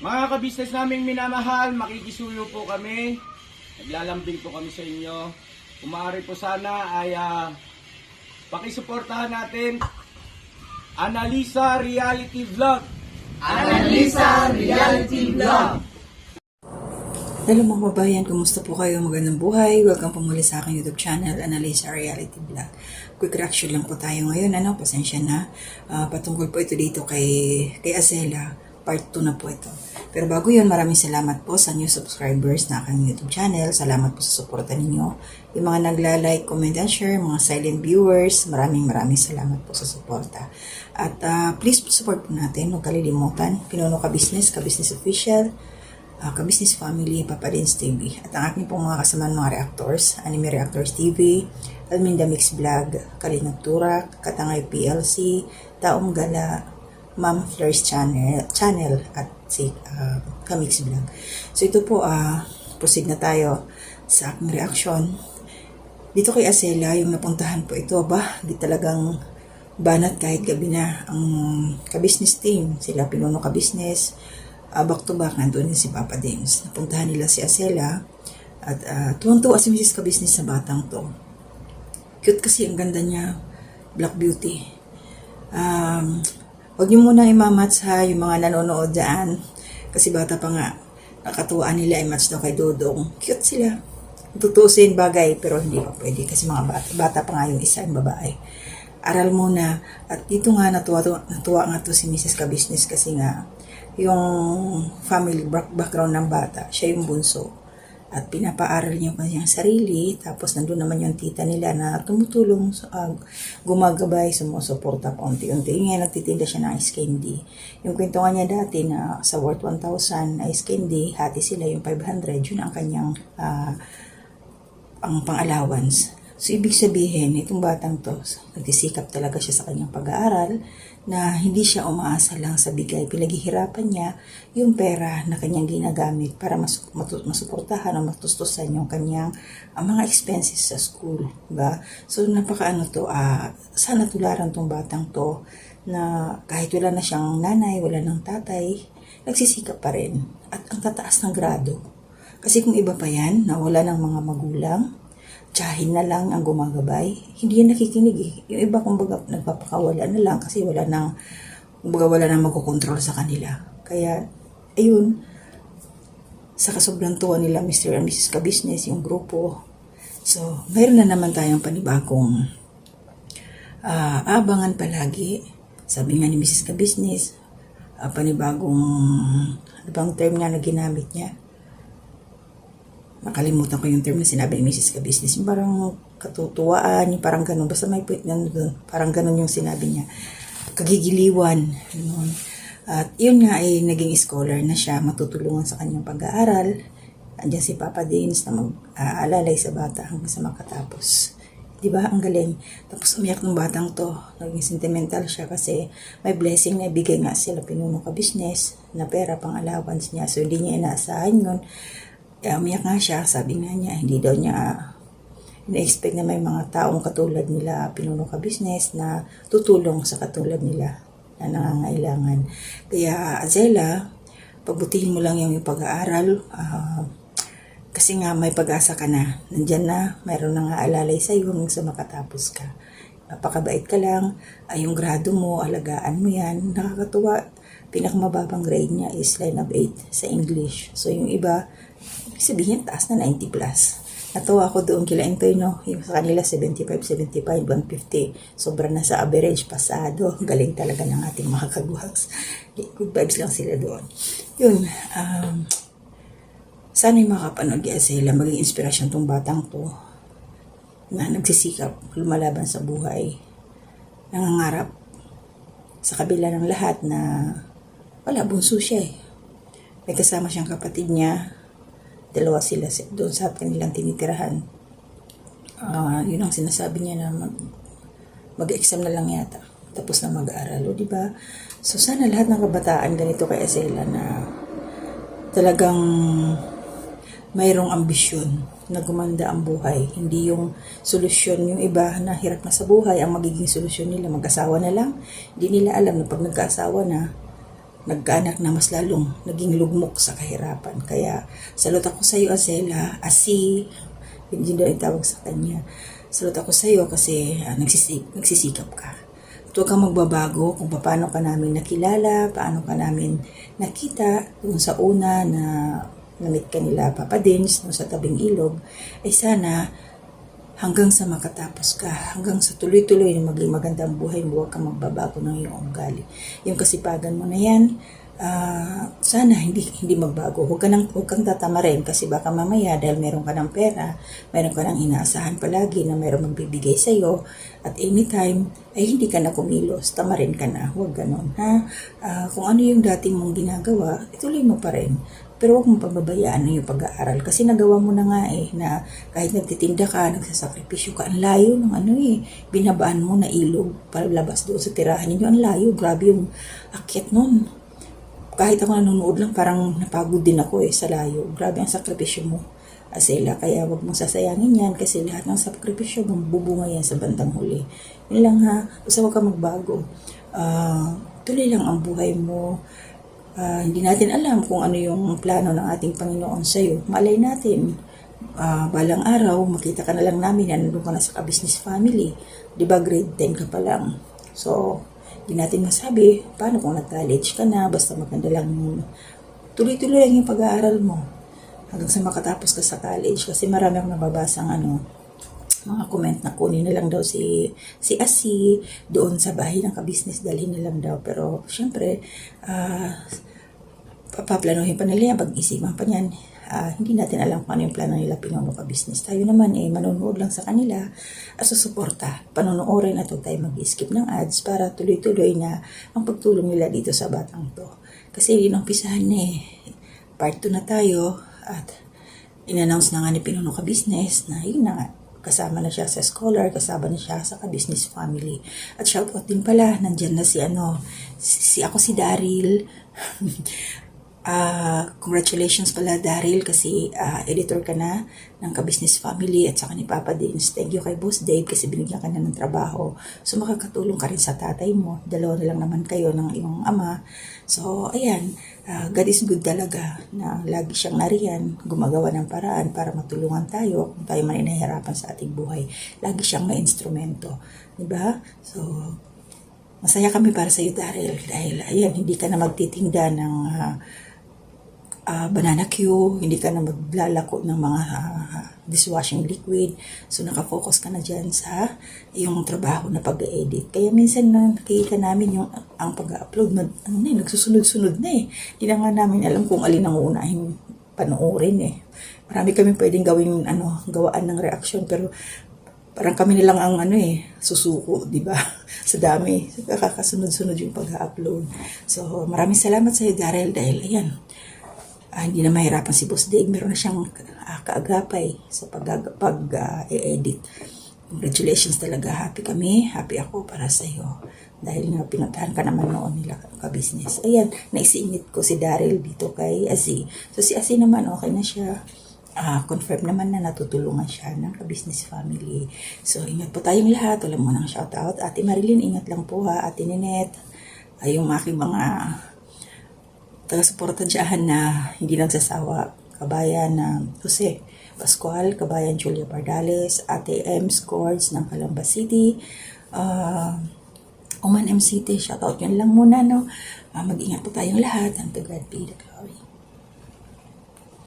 Mga kabisnes naming minamahal, makikisuyo po kami. Naglalambing po kami sa inyo. Kung maaari po sana ay pakisuportahan natin Analisa Reality Vlog. Analisa Reality Vlog. Hello mga kabayan, kumusta po kayo? Magandang buhay. Welcome po muli sa aking YouTube channel, Analisa Reality Vlog. Quick reaction lang po tayo ngayon. Pasensya na. Patungkol po ito dito kay Azela. Part 2 na po ito. Pero bago yun, maraming salamat po sa new subscribers na aking YouTube channel. Salamat po sa suporta ninyo. Yung mga nagla-like, comment, and share, mga silent viewers, maraming salamat po sa suporta. At please support po natin, huwag kalilimutan. Pinuno Ka Business Official, Ka-Business Family, Papa Dins TV. At ang aking pong mga kasamaan mga reactors, Anime Reactors TV, Alminda Mix Vlog, Kalinag Turak, Katangay PLC, Taong Gala, Ma'am Flores channel at si Kamix Vlog. So ito po, proceed na tayo sa aking reaction. Dito kay Azela, yung napuntahan po ito, di talagang banat kahit gabi na ang ka-business team. Sila Pinuno Ka Business, back to back, nandun din si Papa Dins. Napuntahan nila si Azela at tuwang-tuwa si Mrs. Ka Business sa batang to. Cute kasi, ang ganda niya, Black Beauty. Huwag niyo muna i-match ha, yung mga nanonood dyan. Kasi bata pa nga, nakatuwaan nila i-match daw kay Dodong. Cute sila. Tutusin bagay, pero hindi pa pwede. Kasi mga bata pa nga yung isa, yung babae. Aral muna. At dito nga, natuwa nga to si Mrs. Ka Business kasi nga, yung family background ng bata, siya yung bunso. At pinapaaral niya pa niyang sarili, tapos nandun naman yung tita nila na tumutulong, gumagabay, sumusuporta pa unti-unti. Ngayon, nagtitinda siya ng ice candy. Yung kwento nga niya dati na sa worth 1,000 ice candy, hati sila yung 500, yun ang kanyang ang pang-allowance. So, ibig sabihin, itong batang to, nagtisikap talaga siya sa kanyang pag-aaral, na hindi siya umaasa lang sa bigay. Pinaghihirapan niya yung pera na kanyang ginagamit para masuportahan o matustusan yung kanyang mga expenses sa school. Diba? So, napakaano to, sana tularan tong batang to na kahit wala na siyang nanay, wala ng tatay, nagsisikap pa rin. At ang tataas ng grado. Kasi kung iba pa yan, na wala ng mga magulang, tsahin na lang ang gumagabay, hindi yan nakikinig eh. Yung iba kumbaga nagpapakawala na lang kasi wala nang magkokontrol sa kanila. Kaya, ayun, sa kasobrang tuwa nila Mr. and Mrs. Ka Business, yung grupo. So, mayroon na naman tayong panibagong abangan palagi. Sabi nga ni Mrs. Ka Business, panibagong, ano bang term na ginamit niya? Nakalimutan ko yung term na sinabi ni Mrs. Ka Business. Yung parang katutuwaan, yung parang ganun. Basta may point na parang ganun yung sinabi niya. Kagigiliwan. Ganun. At yun nga ay naging scholar na siya, matutulungan sa kanyang pag-aaral. Andiyan si Papa Dins na mag-aalalay sa bata hanggang sa makatapos. Diba? Ang galing. Tapos umiyak ng batang to. Naging sentimental siya kasi may blessing na ibigay nga sila Pinuno Ka Business na pera pang allowance niya. So hindi niya inaasahan yun. Umiyak nga siya, sabi nga niya, hindi daw niya na-expect na may mga taong katulad nila Pinuno Ka Business na tutulong sa katulad nila na nangangailangan. Kaya Azela, pagbutihin mo lang yung pag-aaral kasi nga may pag-asa ka na. Nandyan na, mayroon nang aalalay sa iyo hanggang sa makatapos ka. Napakabait ka lang, yung grado mo, alagaan mo yan, nakakatuwa. Pinakamababang grade niya is line of 8 sa English. So yung iba, sabihin taas na 90 plus. Natuwa ako doon kila Intoy, no? Yung sa kanila 75, 150. Sobra na sa average, pasado. Galing talaga ng ating mga kagwags. Good vibes lang sila doon. Yun, sana yung makapanood kaya sila maging inspirasyon tong batang to na nagsisikap, lumalaban sa buhay, nangangarap sa kabila ng lahat na wala, bunso siya eh. May kasama siyang kapatid niya. Dalawa sila doon sa kanilang tinitirahan. Yun ang sinasabi niya na mag-exam na lang yata. Tapos na mag-aaral, diba? So sana lahat ng kabataan ganito kay Azela na talagang mayroong ambisyon na gumanda ang buhay. Hindi yung solusyon, yung iba na hirap na sa buhay, ang magiging solusyon nila, mag-asawa na lang. Hindi nila alam na pag nagkaasawa na, nagkaanak na mas lalong naging lugmok sa kahirapan. Kaya salot ako sa iyo, Azela, Asi, hindi daw yung tawag sa kanya. Salot ako sa iyo kasi nagsisikap ka. At huwag kang magbabago kung paano ka namin nakilala, paano ka namin nakita doon sa una na namit ka nila Papa Dins doon sa tabing ilog. Ay sana hanggang sa makatapos ka, hanggang sa tuloy-tuloy na maging magandang buhay mo, huwag kang magbabago ng iyong ugali. Yung kasipagan mo na yan, sana hindi magbago. Huwag kang tatama rin kasi baka mamaya dahil meron ka ng pera, meron ka ng inaasahan palagi na meron magbibigay sa iyo at anytime ay hindi ka na kumilos, tama rin ka na. Huwag ganon, ha? Kung ano yung dating mong ginagawa, ituloy mo pa rin. Pero huwag mong pababayaan na yung pag-aaral kasi nagawa mo na nga na kahit nagtitinda ka, nagsasakripisyo ka, ang layo ng binabaan mo na ilog palabas doon sa tirahan ninyo, ang layo, grabe yung akyat nun. Kahit ako nanonood lang, parang napagod din ako sa layo. Grabe ang sakripisyo mo, Azela. Kaya wag mong sasayangin yan kasi lahat ng sakripisyo mo, bubunga yan sa bandang huli. Yun lang ha, basta huwag kang magbago. Tuloy lang ang buhay mo. Hindi natin alam kung ano yung plano ng ating Panginoon sa iyo. Malay natin, balang araw, makita ka na lang namin na nandun ka na sa ka-business family. Diba grade 10 ka pa lang. So, hindi natin masabi paano kung nag-college ka na, basta maganda lang tuloy-tuloy lang yung pag-aaral mo hanggang sa makatapos ka sa college. Kasi marami akong nababasang mga comment na kunin na lang daw si Asi doon sa bahay ng ka-business, dalhin na lang daw. Pero syempre, paplanuhin pa nila yan, pag-isipan pa niyan. Hindi natin alam kung ano yung plano nila Pinuno ka-business. Tayo naman manonood lang sa kanila at susuporta. Panonoorin at huwag tayo mag-skip ng ads para tuloy-tuloy na ang pagtulong nila dito sa batang to. Kasi inumpisahan na part 2 na tayo at in-announce na nga ni Pinuno ka-business na yun na nga. Kasama na siya sa scholar, kasama na siya sa ka-business family. At shoutout din pala, nandyan na si Daryl. Congratulations pala Daryl kasi editor ka na ng ka-business family at saka ni Papa Dins. Thank you kay Boss Dave kasi binigyan ka na ng trabaho. So makakatulong ka rin sa tatay mo. Dalawa na lang naman kayo ng iyong ama. So ayan, God is good talaga na lagi siyang nariyan, gumagawa ng paraan para matulungan tayo kung tayo man inahirapan sa ating buhay. Lagi siyang may instrumento. Diba? So masaya kami para sa iyo Daryl dahil ayan, hindi ka na magtitinda ng banana Q, hindi ka na maglalako ng mga dishwashing liquid. So, nakafocus ka na dyan sa yung trabaho na pag-edit. Kaya minsan nakikita namin yung ang pag-upload, nagsusunod-sunod na Hindi na nga namin alam kung alin ang uunahin panoorin Marami kami pwedeng gawaan ng reaksyon, pero parang kami nilang ang susuko, di ba? Sa dami. Kakasunod-sunod yung pag-upload. So, maraming salamat sa iyo, Daryl, dahil ayan, hindi na mahirapan si Boss Dave. Meron na siyang kaagapay sa pag-edit. Congratulations talaga. Happy kami. Happy ako para sa iyo. Dahil nga pinuntahan ka naman noon nila ka-business. Ayan, naisingit ko si Daryl dito kay Asi. So si Asi naman okay na siya. Confirm naman na natutulungan siya ng ka-business family. So ingat po tayong lahat. Wala mo nang shoutout. Ate Marilyn, ingat lang po ha. Ate Ninette. Yung aking mga taga-suporta dyan na hindi nagsasawa. Kabayan Jose Pascual, kabayan Julia Bardales, Ate M. Scords ng Calamba City, Oman M. City, shoutout yun lang muna, Mag-ingat po tayong lahat, and to God be the glory.